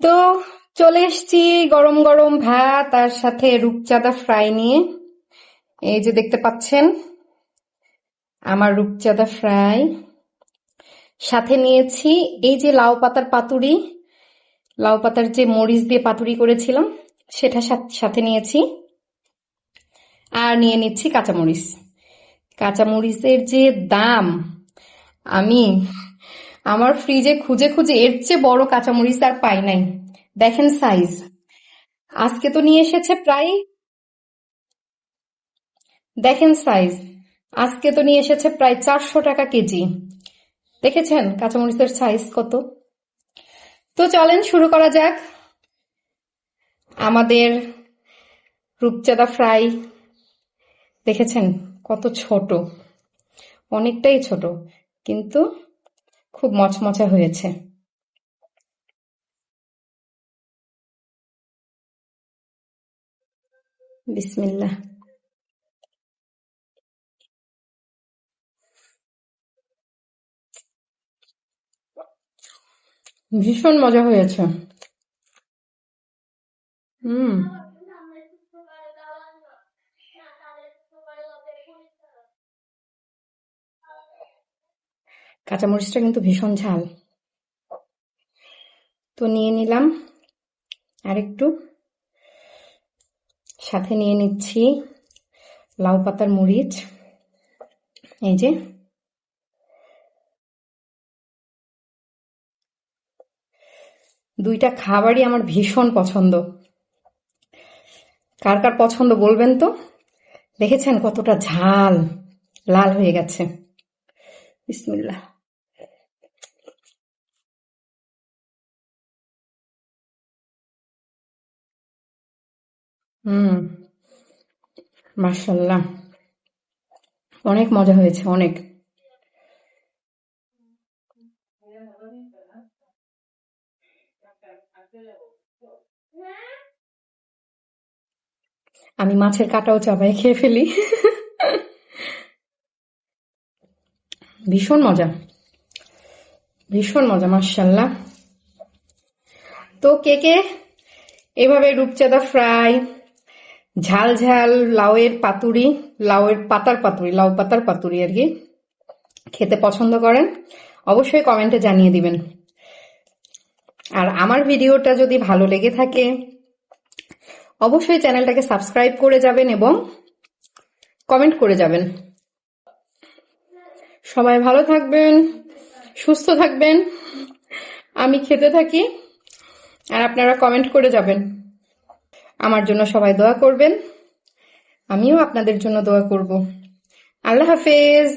তো চলে এসছি গরম গরম ভাত তার সাথে রূপচাঁদা ফ্রাই নিয়ে। এই যে দেখতে পাচ্ছেন আমার রূপচাঁদা ফ্রাই, সাথে নিয়েছি এই যে লাউ পাতার পাতুরি, লাউ পাতার যে মরিচ দিয়ে পাতুরি করেছিলাম সেটা সাথে নিয়েছি। আর নিয়ে নিচ্ছি কাঁচামরিচ। কাঁচামরিচের যে দাম, আমি আমার ফ্রিজে খুঁজে খুঁজে এর চেয়ে বড় কাঁচামরিচ আর পাই নাই। দেখেন সাইজ। আজকে তো নিয়ে এসেছে প্রায়, দেখেন সাইজ, আজকে তো নিয়ে এসেছে প্রায় 400 টাকা কেজি। দেখেছেন কাঁচামরিচের সাইজ কত? তো চলেন শুরু করা যাক আমাদের রূপচাঁদা ফ্রাই। দেখেছেন কত ছোট, অনেকটাই ছোট, কিন্তু খুব মচমচা হয়েছে। বিসমিল্লাহ। ভীষণ মজা হয়েছে। হুম। কাঁচামরিচটা কিন্তু ভীষণ ঝাল। তো নিয়ে নিলাম আরেকটু, সাথে নিয়ে নিচ্ছি লাউ পাতার মরিচ। এই যে দুইটা খাবারই আমার ভীষণ পছন্দ। কার কার পছন্দ বলবেন তো। দেখেছেন কতটা ঝাল, লাল হয়ে গেছে। বিসমিল্লাহ। হুম, মাশাল্লাহ, অনেক মজা হয়েছে, অনেক। আমি মাছের কাঁটাও চাবাই খেয়ে ফেলি। ভীষণ মজা, ভীষণ মজা, মাশাল্লাহ। তো কে কে এভাবে রূপচাঁদা ফ্রাই, ঝাল ঝাল লাউয়ের পাতুরি, লাউয়ের পাতার পাতুরি, লাউ পাতার পাতুরি আর কি খেতে পছন্দ করেন, অবশ্যই কমেন্টে জানিয়ে দিবেন। আর আমার ভিডিওটা যদি ভালো লেগে থাকে অবশ্যই চ্যানেলটাকে সাবস্ক্রাইব করে যাবেন এবং কমেন্ট করে যাবেন। সবাই ভালো থাকবেন, সুস্থ থাকবেন, আমি খেতে থাকি আর আপনারা কমেন্ট করে যাবেন। আমার জন্য সবাই দোয়া করবেন, আমিও আপনাদের জন্য দোয়া করব। আল্লাহ হাফেজ।